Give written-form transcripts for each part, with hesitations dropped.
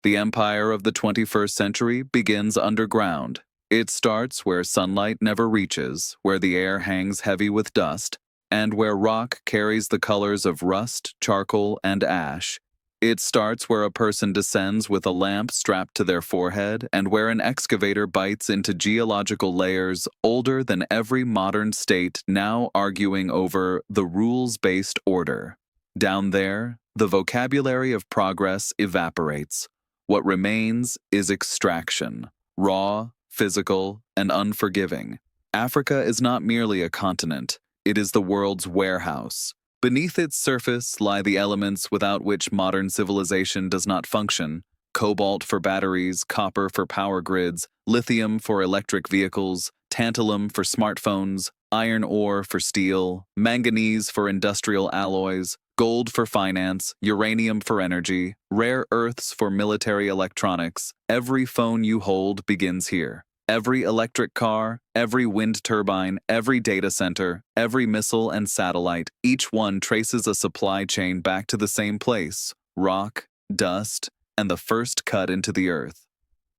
The empire of the 21st century begins underground. It starts where sunlight never reaches, where the air hangs heavy with dust, and where rock carries the colors of rust, charcoal, and ash. It starts where a person descends with a lamp strapped to their forehead and where an excavator bites into geological layers older than every modern state, now arguing over the rules-based order. Down there, the vocabulary of progress evaporates. What remains is extraction, raw, physical, and unforgiving. Africa is not merely a continent, it is the world's warehouse. Beneath its surface lie the elements without which modern civilization does not function: cobalt for batteries, copper for power grids, lithium for electric vehicles, tantalum for smartphones, iron ore for steel, manganese for industrial alloys, gold for finance, uranium for energy, rare earths for military electronics. Every phone you hold begins here. Every electric car, every wind turbine, every data center, every missile and satellite, each one traces a supply chain back to the same place: rock, dust, and the first cut into the earth.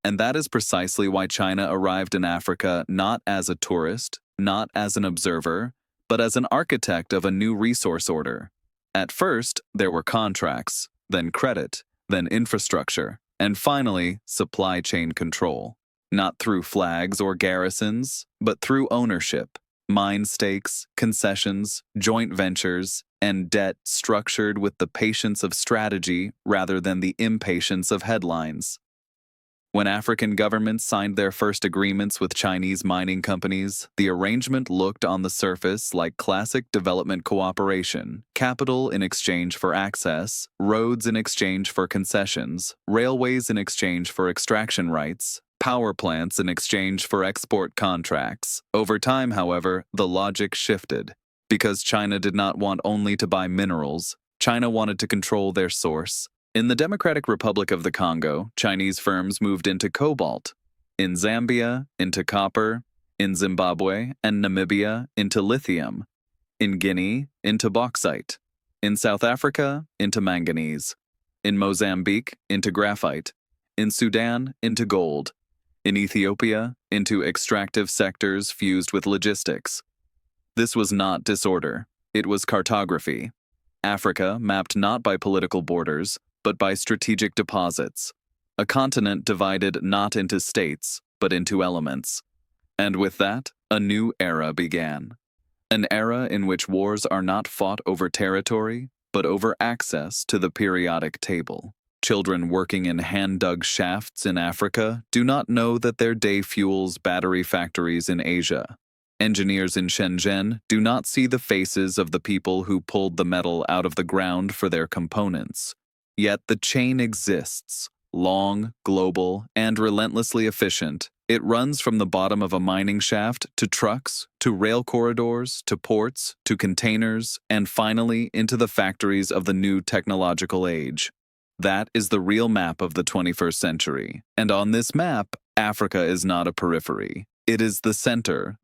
And that is precisely why China arrived in Africa not as a tourist, not as an observer, but as an architect of a new resource order. At first, there were contracts, then credit, then infrastructure, and finally, supply chain control. Not through flags or garrisons, but through ownership, mine stakes, concessions, joint ventures, and debt structured with the patience of strategy rather than the impatience of headlines. When African governments signed their first agreements with Chinese mining companies, the arrangement looked on the surface like classic development cooperation: capital in exchange for access, roads in exchange for concessions, railways in exchange for extraction rights, power plants in exchange for export contracts. Over time, however, the logic shifted. Because China did not want only to buy minerals, China wanted to control their source. In the Democratic Republic of the Congo, Chinese firms moved into cobalt. In Zambia, into copper. In Zimbabwe and Namibia, into lithium. In Guinea, into bauxite. In South Africa, into manganese. In Mozambique, into graphite. In Sudan, into gold. In Ethiopia, into extractive sectors fused with logistics. This was not disorder, it was cartography. Africa mapped not by political borders, but by strategic deposits. A continent divided not into states, but into elements. And with that, a new era began. An era in which wars are not fought over territory, but over access to the periodic table. Children working in hand-dug shafts in Africa do not know that their day fuels battery factories in Asia. Engineers in Shenzhen do not see the faces of the people who pulled the metal out of the ground for their components. Yet the chain exists, long, global, and relentlessly efficient. It runs from the bottom of a mining shaft to trucks, to rail corridors, to ports, to containers, and finally into the factories of the new technological age. That is the real map of the 21st century. And on this map, Africa is not a periphery. It is the center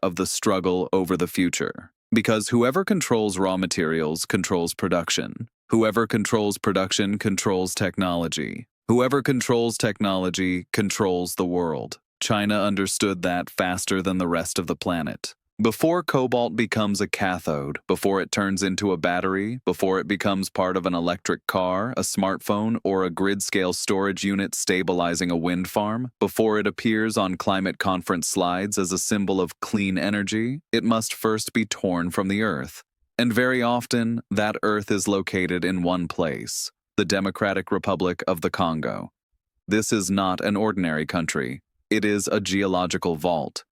of the struggle over the future. Because whoever controls raw materials controls production. Whoever controls production controls technology. Whoever controls technology controls the world. China understood that faster than the rest of the planet. Before cobalt becomes a cathode, before it turns into a battery, before it becomes part of an electric car, a smartphone, or a grid-scale storage unit stabilizing a wind farm, before it appears on climate conference slides as a symbol of clean energy, it must first be torn from the earth. And very often, that earth is located in one place: the Democratic Republic of the Congo. This is not an ordinary country. It is a geological vault.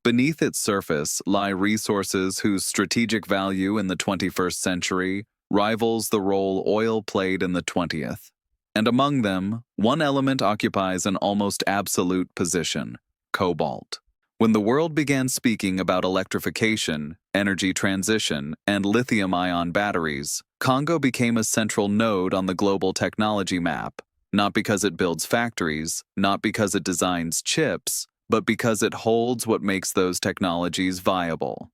Beneath its surface lie resources whose strategic value in the 21st century rivals the role oil played in the 20th. And among them, one element occupies an almost absolute position: cobalt. When the world began speaking about electrification, energy transition, and lithium-ion batteries, Congo became a central node on the global technology map, not because it builds factories, not because it designs chips, but because it holds what makes those technologies viable.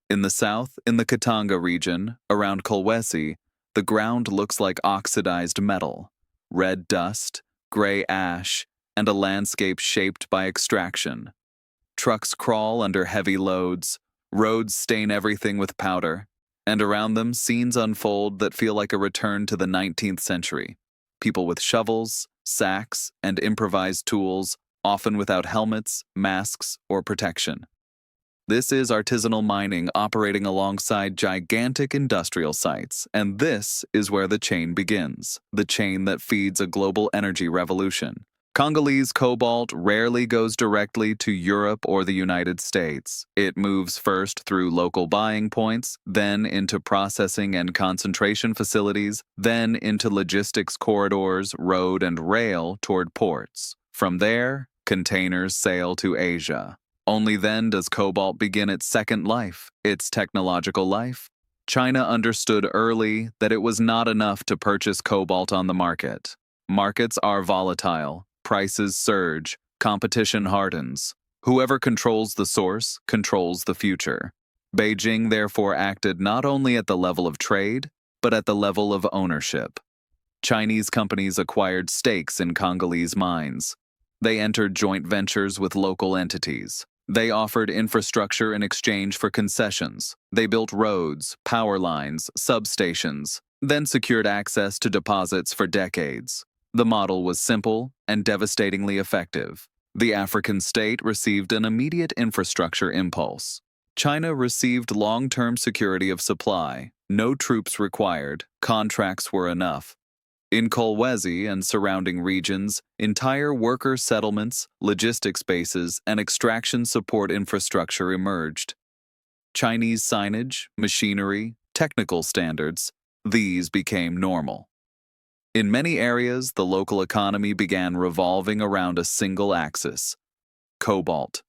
In the south, in the Katanga region, around Kolwezi, the ground looks like oxidized metal: red dust, gray ash, and a landscape shaped by extraction. Trucks crawl under heavy loads, roads stain everything with powder, and around them scenes unfold that feel like a return to the 19th century. People with shovels, sacks, and improvised tools, often without helmets, masks, or protection. This is artisanal mining operating alongside gigantic industrial sites, and this is where the chain begins, the chain that feeds a global energy revolution. Congolese cobalt rarely goes directly to Europe or the United States. It moves first through local buying points, then into processing and concentration facilities, then into logistics corridors, road and rail toward ports. From there, containers sail to Asia. Only then does cobalt begin its second life, its technological life. China understood early that it was not enough to purchase cobalt on the market. Markets are volatile. Prices surge, competition hardens. Whoever controls the source controls the future. Beijing therefore acted not only at the level of trade, but at the level of ownership. Chinese companies acquired stakes in Congolese mines. They entered joint ventures with local entities. They offered infrastructure in exchange for concessions. They built roads, power lines, substations, then secured access to deposits for decades. The model was simple and devastatingly effective. The African state received an immediate infrastructure impulse. China received long-term security of supply, no troops required, contracts were enough. In Kolwezi and surrounding regions, entire worker settlements, logistics bases, and extraction support infrastructure emerged. Chinese signage, machinery, technical standards, these became normal. In many areas, the local economy began revolving around a single axis: cobalt.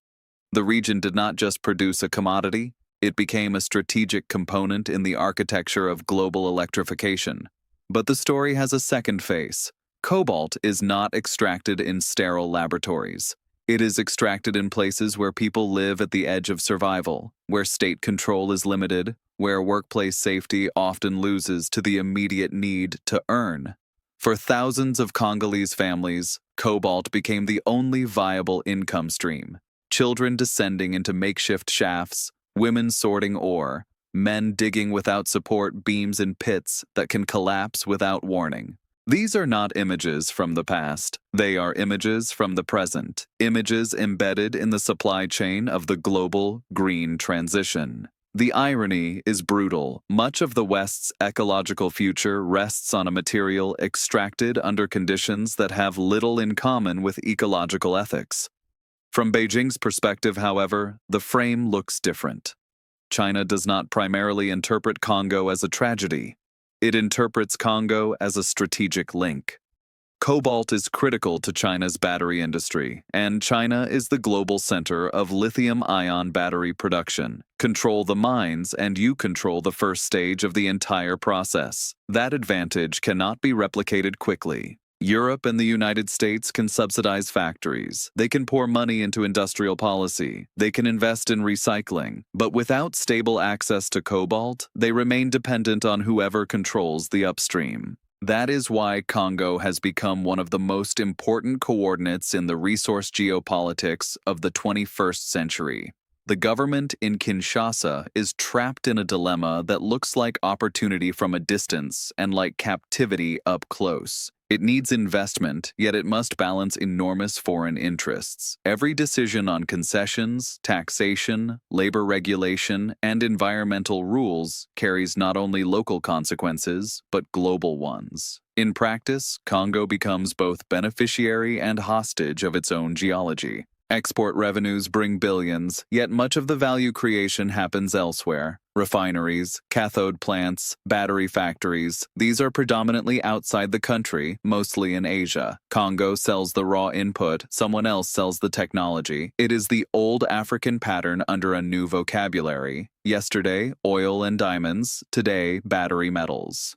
The region did not just produce a commodity, it became a strategic component in the architecture of global electrification. But the story has a second face. Cobalt is not extracted in sterile laboratories. It is extracted in places where people live at the edge of survival, where state control is limited, where workplace safety often loses to the immediate need to earn. For thousands of Congolese families, cobalt became the only viable income stream. Children descending into makeshift shafts, women sorting ore, men digging without support beams in pits that can collapse without warning. These are not images from the past. They are images from the present, images embedded in the supply chain of the global green transition. The irony is brutal. Much of the West's ecological future rests on a material extracted under conditions that have little in common with ecological ethics. From Beijing's perspective, however, the frame looks different. China does not primarily interpret Congo as a tragedy. It interprets Congo as a strategic link. Cobalt is critical to China's battery industry, and China is the global center of lithium-ion battery production. Control the mines, and you control the first stage of the entire process. That advantage cannot be replicated quickly. Europe and the United States can subsidize factories. They can pour money into industrial policy. They can invest in recycling. But without stable access to cobalt, they remain dependent on whoever controls the upstream. That is why Congo has become one of the most important coordinates in the resource geopolitics of the 21st century. The government in Kinshasa is trapped in a dilemma that looks like opportunity from a distance and like captivity up close. It needs investment, yet it must balance enormous foreign interests. Every decision on concessions, taxation, labor regulation, and environmental rules carries not only local consequences, but global ones. In practice, Congo becomes both beneficiary and hostage of its own geology. Export revenues bring billions, yet much of the value creation happens elsewhere. Refineries, cathode plants, battery factories, these are predominantly outside the country, mostly in Asia. Congo sells the raw input, someone else sells the technology. It is the old African pattern under a new vocabulary. Yesterday, oil and diamonds, today, battery metals.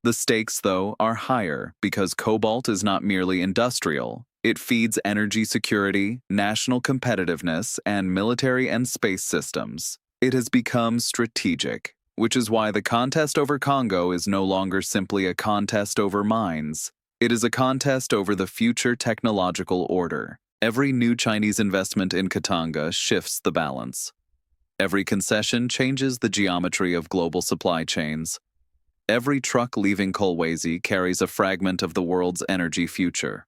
The stakes, though, are higher because cobalt is not merely industrial. It feeds energy security, national competitiveness, and military and space systems. It has become strategic, which is why the contest over Congo is no longer simply a contest over mines. It is a contest over the future technological order. Every new Chinese investment in Katanga shifts the balance. Every concession changes the geometry of global supply chains. Every truck leaving Kolwezi carries a fragment of the world's energy future.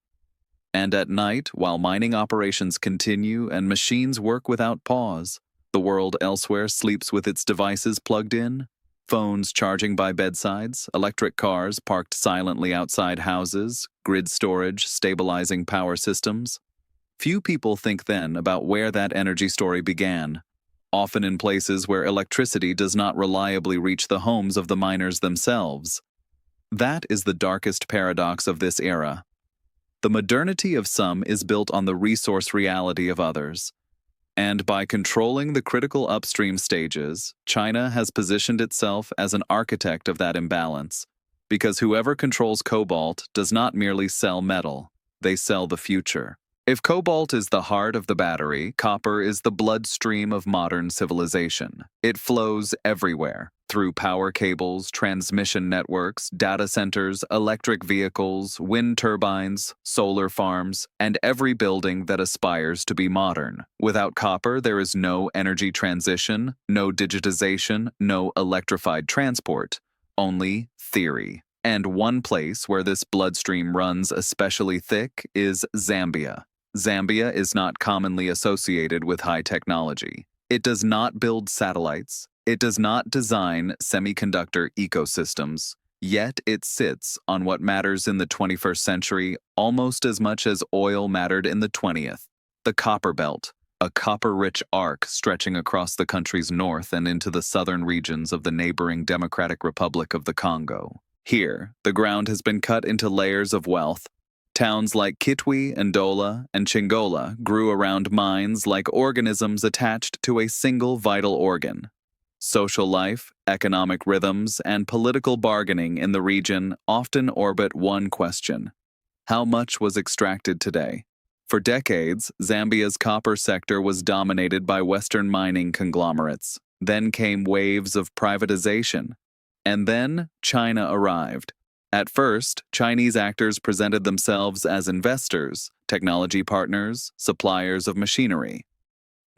And at night, while mining operations continue and machines work without pause, the world elsewhere sleeps with its devices plugged in, phones charging by bedsides, electric cars parked silently outside houses, grid storage stabilizing power systems. Few people think then about where that energy story began, often in places where electricity does not reliably reach the homes of the miners themselves. That is the darkest paradox of this era. The modernity of some is built on the resource reality of others. And by controlling the critical upstream stages, China has positioned itself as an architect of that imbalance, because whoever controls cobalt does not merely sell metal, they sell the future. If cobalt is the heart of the battery, copper is the bloodstream of modern civilization. It flows everywhere, through power cables, transmission networks, data centers, electric vehicles, wind turbines, solar farms, and every building that aspires to be modern. Without copper, there is no energy transition, no digitization, no electrified transport, only theory. And one place where this bloodstream runs especially thick is Zambia. Zambia is not commonly associated with high technology. It does not build satellites. It does not design semiconductor ecosystems. Yet it sits on what matters in the 21st century almost as much as oil mattered in the 20th. The Copper Belt, a copper-rich arc stretching across the country's north and into the southern regions of the neighboring Democratic Republic of the Congo. Here, the ground has been cut into layers of wealth. Towns like Kitwe, Ndola, and Chingola grew around mines like organisms attached to a single vital organ. Social life, economic rhythms, and political bargaining in the region often orbit one question: how much was extracted today? For decades, Zambia's copper sector was dominated by Western mining conglomerates. Then came waves of privatization. And then China arrived. At first, Chinese actors presented themselves as investors, technology partners, suppliers of machinery.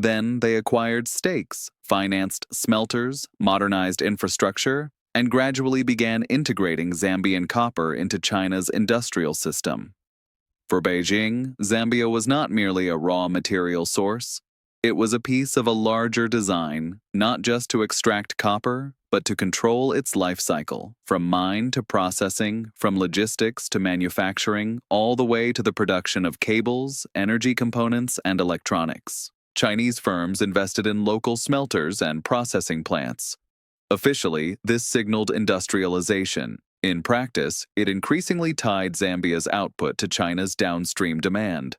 Then they acquired stakes, financed smelters, modernized infrastructure, and gradually began integrating Zambian copper into China's industrial system. For Beijing, Zambia was not merely a raw material source. It was a piece of a larger design, not just to extract copper, but to control its life cycle, from mine to processing, from logistics to manufacturing, all the way to the production of cables, energy components, and electronics. Chinese firms invested in local smelters and processing plants. Officially, this signaled industrialization. In practice, it increasingly tied Zambia's output to China's downstream demand.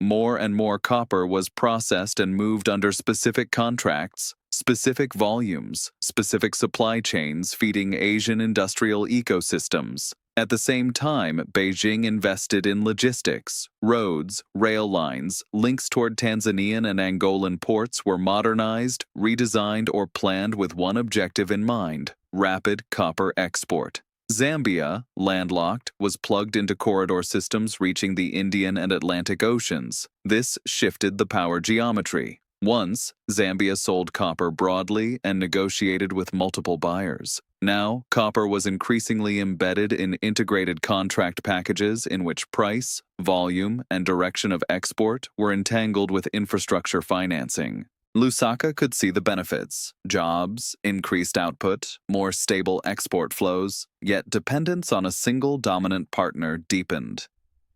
More and more copper was processed and moved under specific contracts, specific volumes, specific supply chains feeding Asian industrial ecosystems. At the same time, Beijing invested in logistics, roads, rail lines, links toward Tanzanian and Angolan ports were modernized, redesigned, or planned with one objective in mind: rapid copper export. Zambia, landlocked, was plugged into corridor systems reaching the Indian and Atlantic Oceans. This shifted the power geometry. Once, Zambia sold copper broadly and negotiated with multiple buyers. Now, copper was increasingly embedded in integrated contract packages in which price, volume, and direction of export were entangled with infrastructure financing. Lusaka could see the benefits: jobs, increased output, more stable export flows, yet dependence on a single dominant partner deepened.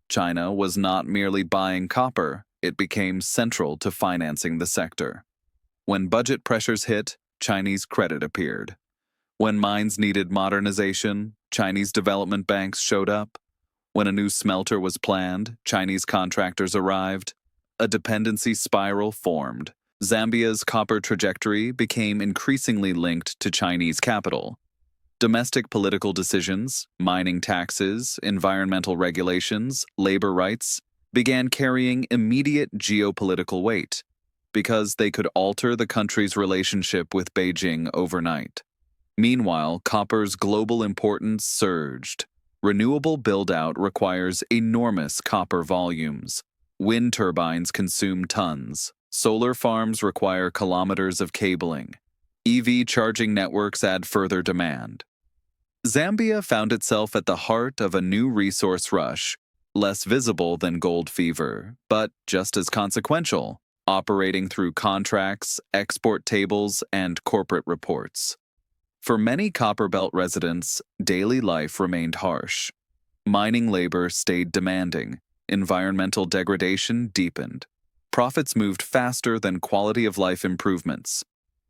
China was not merely buying copper, it became central to financing the sector. When budget pressures hit, Chinese credit appeared. When mines needed modernization, Chinese development banks showed up. When a new smelter was planned, Chinese contractors arrived. A dependency spiral formed. Zambia's copper trajectory became increasingly linked to Chinese capital. Domestic political decisions, mining taxes, environmental regulations, labor rights, began carrying immediate geopolitical weight because they could alter the country's relationship with Beijing overnight. Meanwhile, copper's global importance surged. Renewable build-out requires enormous copper volumes. Wind turbines consume tons. Solar farms require kilometers of cabling. EV charging networks add further demand. Zambia found itself at the heart of a new resource rush, less visible than gold fever, but just as consequential, operating through contracts, export tables, and corporate reports. For many Copperbelt residents, daily life remained harsh. Mining labor stayed demanding. Environmental degradation deepened. Profits moved faster than quality of life improvements.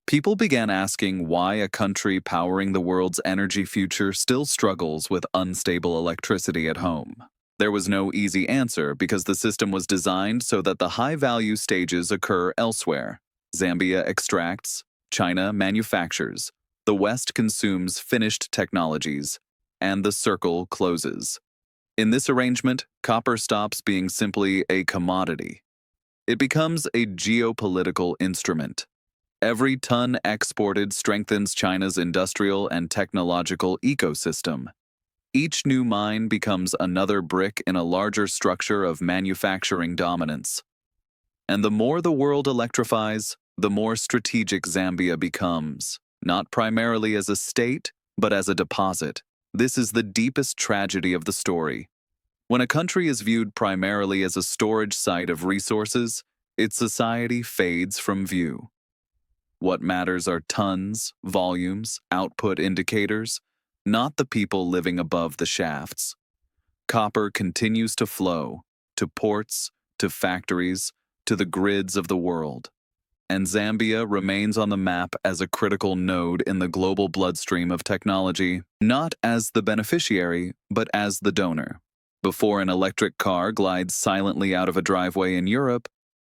People began asking why a country powering the world's energy future still struggles with unstable electricity at home. There was no easy answer because the system was designed so that the high-value stages occur elsewhere. Zambia extracts, China manufactures, the West consumes finished technologies, and the circle closes. In this arrangement, copper stops being simply a commodity. It becomes a geopolitical instrument. Every ton exported strengthens China's industrial and technological ecosystem. Each new mine becomes another brick in a larger structure of manufacturing dominance. And the more the world electrifies, the more strategic Zambia becomes, not primarily as a state, but as a deposit. This is the deepest tragedy of the story. When a country is viewed primarily as a storage site of resources, its society fades from view. What matters are tons, volumes, output indicators, not the people living above the shafts. Copper continues to flow, to ports, to factories, to the grids of the world. And Zambia remains on the map as a critical node in the global bloodstream of technology, not as the beneficiary, but as the donor. Before an electric car glides silently out of a driveway in Europe,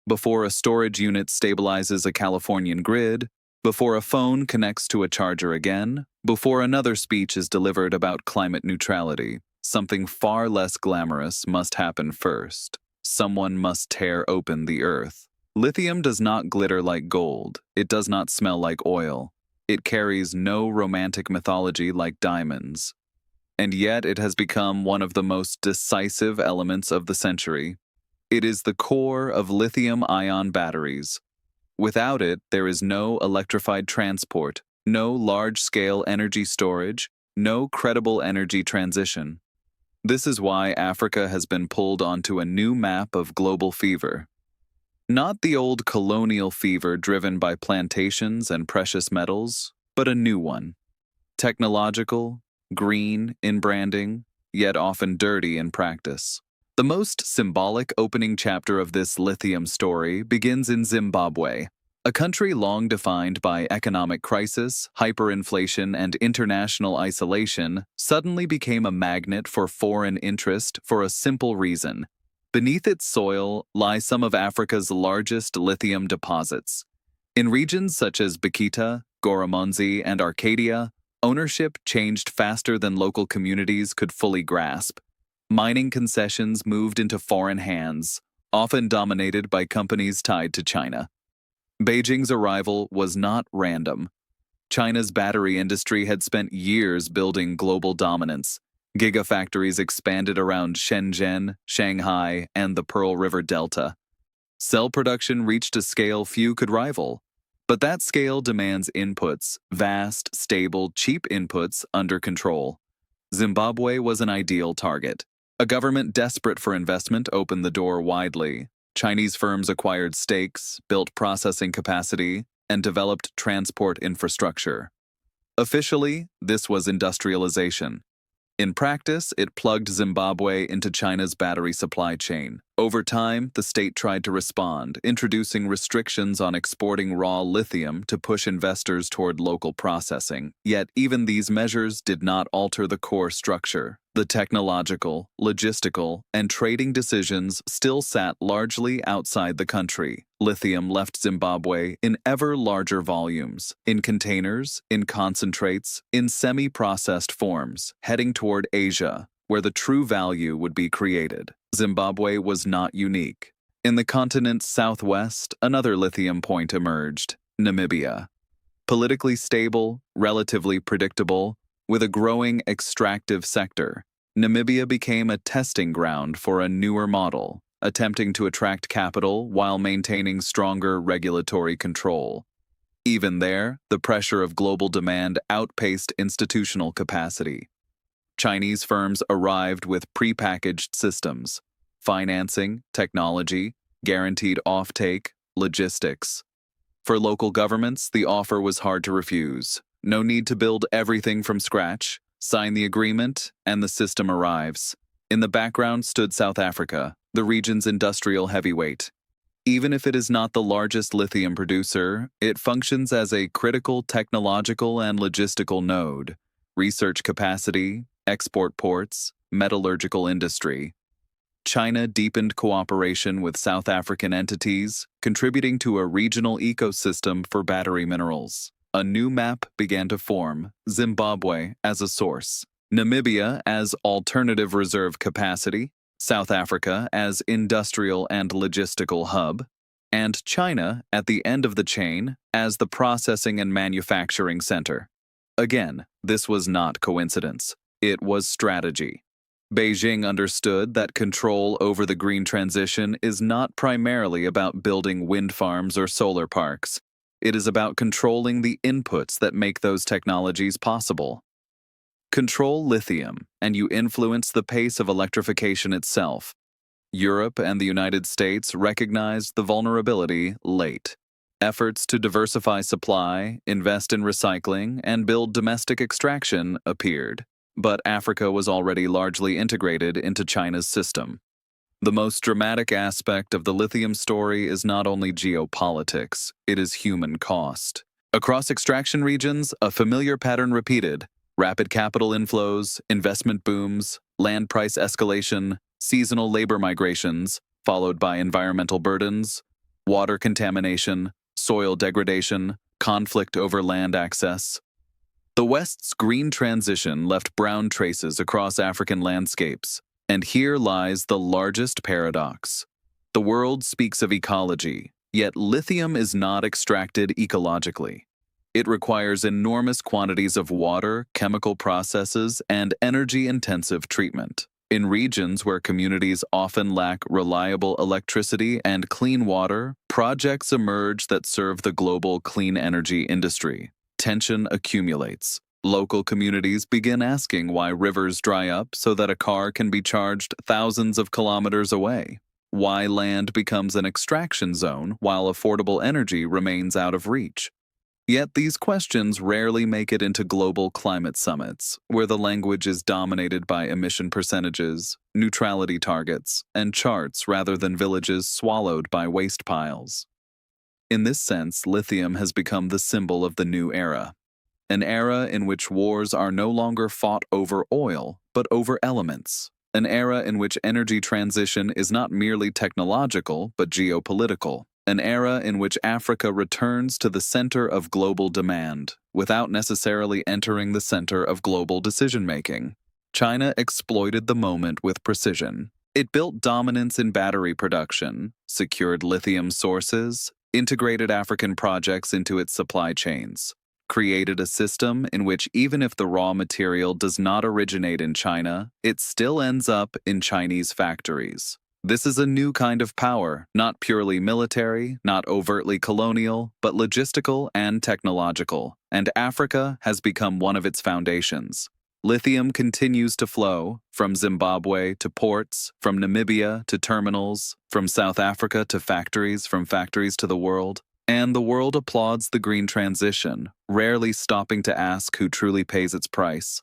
before a storage unit stabilizes a Californian grid, before a phone connects to a charger again, before another speech is delivered about climate neutrality, something far less glamorous must happen first. Someone must tear open the earth. Lithium does not glitter like gold. It does not smell like oil. It carries no romantic mythology like diamonds. And yet it has become one of the most decisive elements of the century. It is the core of lithium-ion batteries. Without it, there is no electrified transport, no large-scale energy storage, no credible energy transition. This is why Africa has been pulled onto a new map of global fever. Not the old colonial fever driven by plantations and precious metals, but a new one. Technological, green in branding, yet often dirty in practice. The most symbolic opening chapter of this lithium story begins in Zimbabwe, a country long defined by economic crisis, hyperinflation, and international isolation, suddenly became a magnet for foreign interest for a simple reason. Beneath its soil lie some of Africa's largest lithium deposits. In regions such as Bakita, Goromonzi, and Arcadia, ownership changed faster than local communities could fully grasp. Mining concessions moved into foreign hands, often dominated by companies tied to China. Beijing's arrival was not random. China's battery industry had spent years building global dominance. Gigafactories expanded around Shenzhen, Shanghai, and the Pearl River Delta. Cell production reached a scale few could rival. But that scale demands inputs, vast, stable, cheap inputs under control. Zimbabwe was an ideal target. A government desperate for investment opened the door widely. Chinese firms acquired stakes, built processing capacity, and developed transport infrastructure. Officially, this was industrialization. In practice, it plugged Zimbabwe into China's battery supply chain. Over time, the state tried to respond, introducing restrictions on exporting raw lithium to push investors toward local processing. Yet, even these measures did not alter the core structure. The technological, logistical, and trading decisions still sat largely outside the country. Lithium left Zimbabwe in ever larger volumes, in containers, in concentrates, in semi-processed forms, heading toward Asia, where the true value would be created. Zimbabwe was not unique. In the continent's southwest, another lithium point emerged, Namibia. Politically stable, relatively predictable, with a growing extractive sector, Namibia became a testing ground for a newer model, attempting to attract capital while maintaining stronger regulatory control. Even there, the pressure of global demand outpaced institutional capacity. Chinese firms arrived with prepackaged systems, financing, technology, guaranteed offtake, logistics. For local governments, the offer was hard to refuse. No need to build everything from scratch. Sign the agreement, and the system arrives. In the background stood South Africa, the region's industrial heavyweight. Even if it is not the largest lithium producer, it functions as a critical technological and logistical node. Research capacity, export ports, metallurgical industry. China deepened cooperation with South African entities, contributing to a regional ecosystem for battery minerals. A new map began to form, Zimbabwe as a source, Namibia as alternative reserve capacity, South Africa as industrial and logistical hub, and China at the end of the chain as the processing and manufacturing center. Again, this was not coincidence. It was strategy. Beijing understood that control over the green transition is not primarily about building wind farms or solar parks. It is about controlling the inputs that make those technologies possible. Control lithium, and you influence the pace of electrification itself. Europe and the United States recognized the vulnerability late. Efforts to diversify supply, invest in recycling, and build domestic extraction appeared, but Africa was already largely integrated into China's system. The most dramatic aspect of the lithium story is not only geopolitics, it is human cost. Across extraction regions, a familiar pattern repeated: rapid capital inflows, investment booms, land price escalation, seasonal labor migrations, followed by environmental burdens, water contamination, soil degradation, conflict over land access. The West's green transition left brown traces across African landscapes. And here lies the largest paradox. The world speaks of ecology, yet lithium is not extracted ecologically. It requires enormous quantities of water, chemical processes, and energy-intensive treatment. In regions where communities often lack reliable electricity and clean water, projects emerge that serve the global clean energy industry. Tension accumulates. Local communities begin asking why rivers dry up so that a car can be charged thousands of kilometers away. Why land becomes an extraction zone while affordable energy remains out of reach. Yet these questions rarely make it into global climate summits, where the language is dominated by emission percentages, neutrality targets, and charts rather than villages swallowed by waste piles. In this sense, lithium has become the symbol of the new era. An era in which wars are no longer fought over oil, but over elements. An era in which energy transition is not merely technological, but geopolitical. An era in which Africa returns to the center of global demand, without necessarily entering the center of global decision-making. China exploited the moment with precision. It built dominance in battery production, secured lithium sources, integrated African projects into its supply chains, created a system in which even if the raw material does not originate in China, it still ends up in Chinese factories. This is a new kind of power, not purely military, not overtly colonial, but logistical and technological, and Africa has become one of its foundations. Lithium continues to flow, from Zimbabwe to ports, from Namibia to terminals, from South Africa to factories, from factories to the world. And the world applauds the green transition, rarely stopping to ask who truly pays its price.